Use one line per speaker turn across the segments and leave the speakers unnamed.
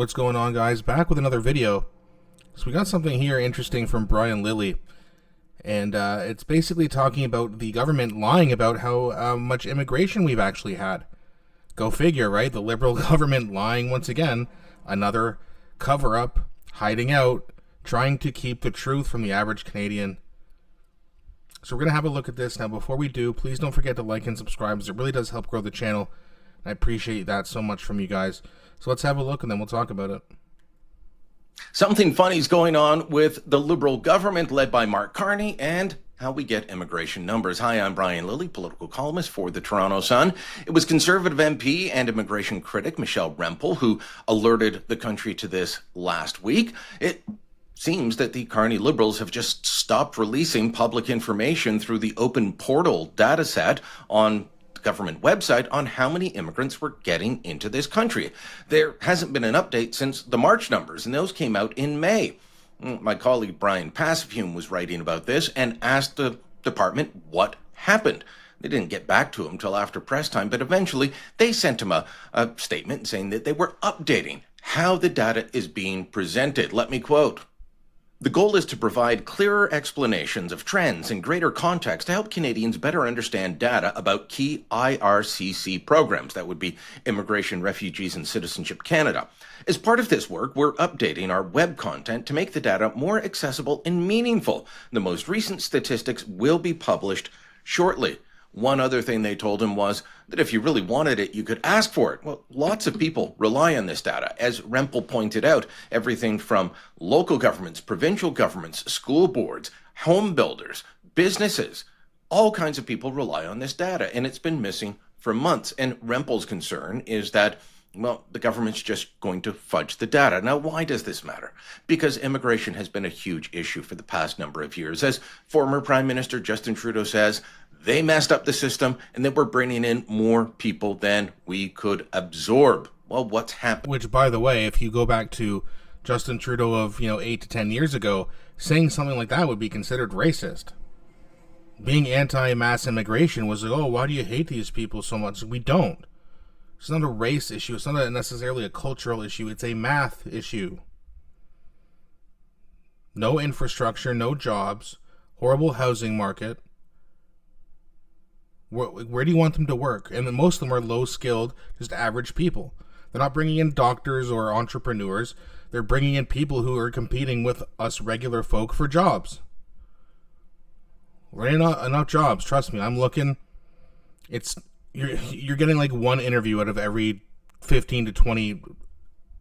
What's going on, guys? Back with another video. So we got something here interesting from Brian Lilley, and it's basically talking about the government lying about how much immigration we've actually had. Go figure, right? The Liberal government lying once again. Another cover-up, hiding out, trying to keep the truth from the average Canadian. So we're going to have a look at this. Now, before we do, please don't forget to like and subscribe, because it really does help grow the channel. I appreciate that so much from you guys. So let's have a look and then we'll talk about it.
Something funny is going on with the Liberal government led by Mark Carney and how we get immigration numbers. Hi, I'm Brian Lilley, political columnist for the Toronto Sun. It was Conservative MP and immigration critic Michelle Rempel who alerted the country to this last week. It seems that the Carney Liberals have just stopped releasing public information through the open portal dataset on government website on how many immigrants were getting into this country. There hasn't been an update since the March numbers, and those came out in May. My colleague Brian Passafume was writing about this and asked the department what happened. They didn't get back to him till after press time, but eventually they sent him a statement saying that they were updating how the data is being presented. Let me quote. The goal is to provide clearer explanations of trends and greater context to help Canadians better understand data about key IRCC programs. That would be Immigration, Refugees and Citizenship Canada. As part of this work, we're updating our web content to make the data more accessible and meaningful. The most recent statistics will be published shortly. One other thing they told him was that if you really wanted it, you could ask for it. Well, lots of people rely on this data. As Rempel pointed out, everything from local governments, provincial governments, school boards, home builders, businesses, all kinds of people rely on this data, and it's been missing for months. And Rempel's concern is that, well, the government's just going to fudge the data. Now, why does this matter? Because immigration has been a huge issue for the past number of years. As former Prime Minister Justin Trudeau says, they messed up the system and they were bringing in more people than we could absorb. Well, what's happened?
Which, by the way, if you go back to Justin Trudeau of, 8 to 10 years ago, saying something like that would be considered racist. Being anti-mass immigration was like, oh, why do you hate these people so much? We don't. It's not a race issue. It's not necessarily a cultural issue. It's a math issue. No infrastructure, no jobs, horrible housing market. Where do you want them to work? And then most of them are low-skilled, just average people. They're not bringing in doctors or entrepreneurs. They're bringing in people who are competing with us regular folk for jobs. There ain't enough jobs. Trust me, I'm looking. You're getting like one interview out of every 15 to 20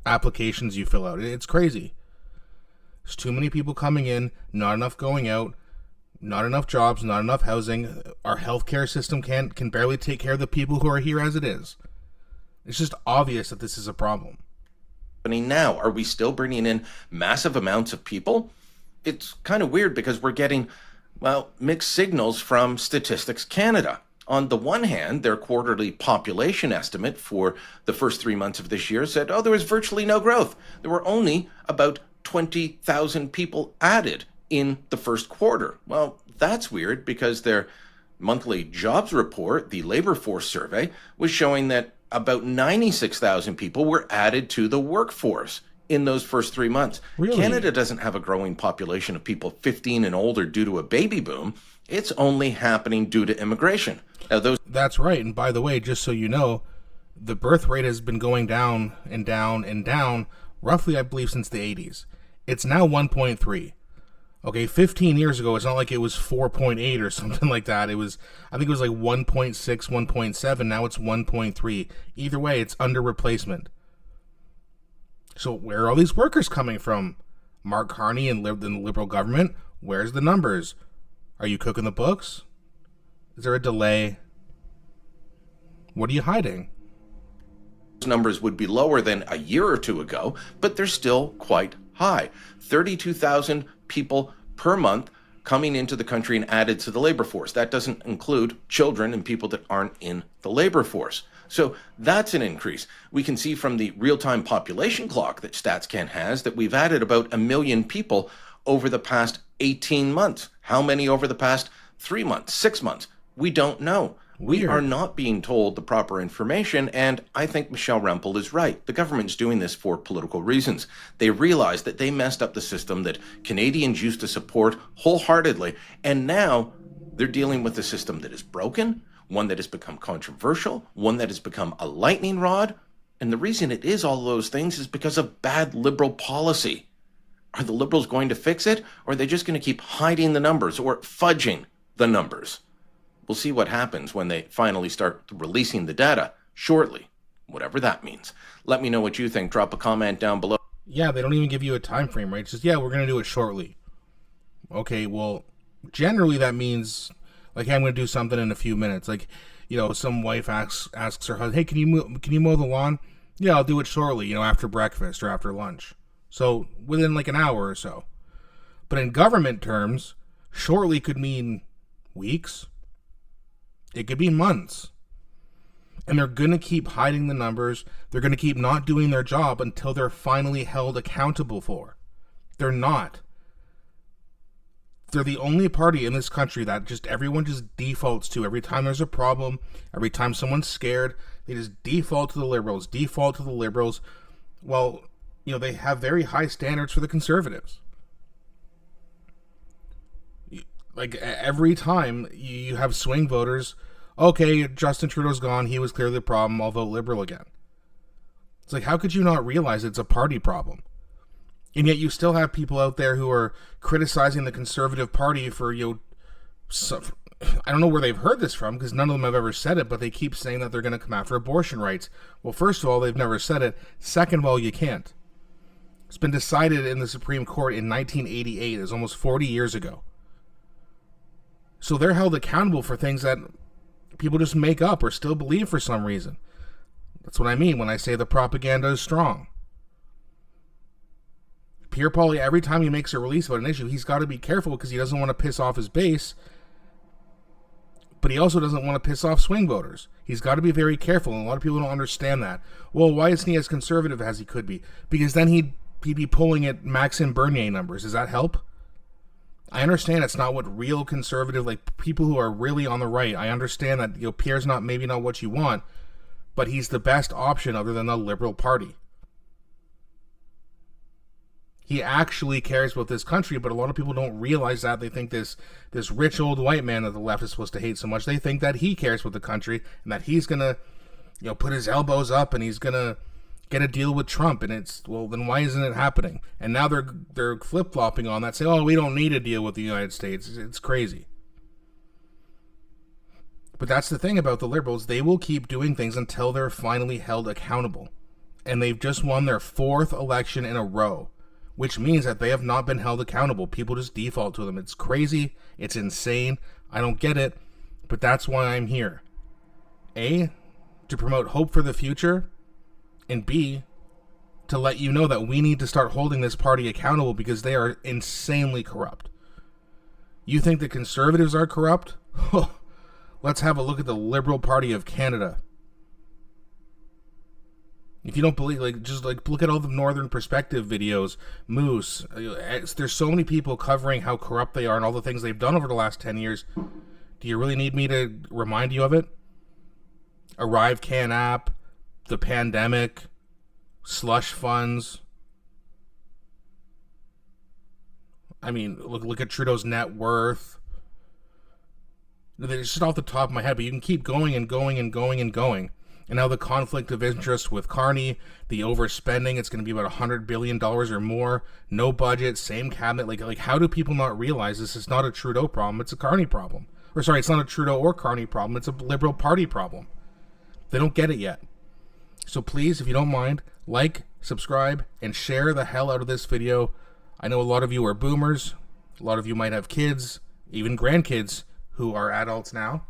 applications you fill out. It's crazy. There's too many people coming in, not enough going out. Not enough jobs, not enough housing. Our healthcare system can barely take care of the people who are here as it is. It's just obvious that this is a problem.
Now, are we still bringing in massive amounts of people? It's kind of weird because we're getting, well, mixed signals from Statistics Canada. On the one hand, their quarterly population estimate for the first 3 months of this year said, oh, there was virtually no growth. There were only about 20,000 people added in the first quarter. Well, that's weird because their monthly jobs report, the labor force survey, was showing that about 96,000 people were added to the workforce in those first 3 months.
Really?
Canada doesn't have a growing population of people 15 and older due to a baby boom. It's only happening due to immigration. Now,
That's right. And by the way, just so you know, the birth rate has been going down and down and down, roughly, I believe, since the 80s. It's now 1.3. Okay, 15 years ago, it's not like it was 4.8 or something like that. I think it was like 1.6, 1.7. Now it's 1.3. Either way, it's under replacement. So where are all these workers coming from? Mark Carney and the Liberal government? Where's the numbers? Are you cooking the books? Is there a delay? What are you hiding?
Numbers would be lower than a year or two ago, but they're still quite high. 32,000 people per month coming into the country and added to the labor force. That doesn't include children and people that aren't in the labor force. So that's an increase. We can see from the real-time population clock that StatsCan has that we've added about 1 million people over the past 18 months. How many over the past 3 months, 6 months? We don't know. We
Weird.
are not being told the proper information, and I think Michelle Rempel is right. The government's doing this for political reasons. They realize that they messed up the system that Canadians used to support wholeheartedly, and now they're dealing with a system that is broken, one that has become controversial, one that has become a lightning rod. And the reason it is all those things is because of bad Liberal policy. Are the Liberals going to fix it, or are they just going to keep hiding the numbers or fudging the numbers? We'll see what happens when they finally start releasing the data shortly, whatever that means. Let me know what you think. Drop a comment down below.
Yeah, they don't even give you a time frame, right? It's just, yeah, we're going to do it shortly. Okay, well, generally that means, like, hey, I'm going to do something in a few minutes. Like, you know, some wife asks her husband, hey, can you mow the lawn? Yeah, I'll do it shortly, you know, after breakfast or after lunch. So within like an hour or so. But in government terms, shortly could mean weeks. It could be months. And they're going to keep hiding the numbers. They're going to keep not doing their job until they're finally held accountable for. They're not. They're the only party in this country that just everyone just defaults to. Every time there's a problem, every time someone's scared, they just default to the Liberals. Well, you know, they have very high standards for the Conservatives. Like, every time you have swing voters, okay, Justin Trudeau's gone, he was clearly the problem, I'll vote Liberal again. It's like, how could you not realize it's a party problem? And yet you still have people out there who are criticizing the Conservative Party for, you know, I don't know where they've heard this from, because none of them have ever said it, but they keep saying that they're going to come after abortion rights. Well, first of all, they've never said it. Second of all, you can't. It's been decided in the Supreme Court in 1988. It was almost 40 years ago. So they're held accountable for things that people just make up or still believe for some reason. That's what I mean when I say the propaganda is strong. Pierre Poilievre, every time he makes a release about an issue, he's got to be careful because he doesn't want to piss off his base, but he also doesn't want to piss off swing voters. He's got to be very careful, and a lot of people don't understand that. Well, why isn't he as conservative as he could be? Because then he'd be pulling at Maxime Bernier numbers. Does that help? I understand it's not what real conservative, like people who are really on the right, I understand that, you know, Pierre's maybe not what you want, but he's the best option other than the Liberal Party. He actually cares about this country, but a lot of people don't realize that. They think this rich old white man that the left is supposed to hate so much, they think that he cares about the country and that he's going to, you know, put his elbows up and he's going to get a deal with Trump. And it's, well, then why isn't it happening? And now they're flip-flopping on that, saying, oh, we don't need a deal with the United States. It's crazy. But that's the thing about the Liberals. They will keep doing things until they're finally held accountable. And they've just won their 4th election in a row, which means that they have not been held accountable. People just default to them. It's crazy. It's insane. I don't get it. But that's why I'm here. A, to promote hope for the future, and B, to let you know that we need to start holding this party accountable because they are insanely corrupt. You think the Conservatives are corrupt? Let's have a look at the Liberal Party of Canada. If you don't believe, just look at all the Northern Perspective videos, Moose. There's so many people covering how corrupt they are and all the things they've done over the last 10 years. Do you really need me to remind you of it? ArriveCan app, the pandemic, slush funds. I mean, look at Trudeau's net worth. It's just off the top of my head, but you can keep going and going and going and going. And now the conflict of interest with Carney, the overspending, it's going to be about $100 billion or more. No budget, same cabinet. Like, how do people not realize this is not a Trudeau problem? It's a Carney problem. Or sorry, it's not a Trudeau or Carney problem. It's a Liberal Party problem. They don't get it yet. So please, if you don't mind, like, subscribe, and share the hell out of this video. I know a lot of you are boomers. A lot of you might have kids, even grandkids, who are adults now.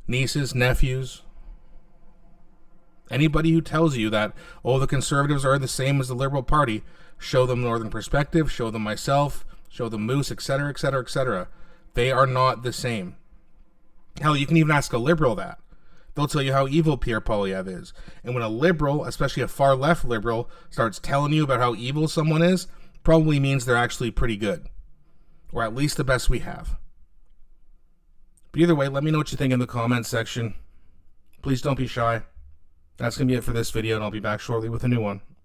Nieces, nephews. Anybody who tells you that, oh, the Conservatives are the same as the Liberal Party, show them Northern Perspective, show them myself, show them Moose, etc., etc., etc. They are not the same. Hell, you can even ask a Liberal that. They'll tell you how evil Pierre Poilievre is. And when a Liberal, especially a far-left Liberal, starts telling you about how evil someone is, probably means they're actually pretty good. Or at least the best we have. But either way, let me know what you think in the comments section. Please don't be shy. That's going to be it for this video, and I'll be back shortly with a new one.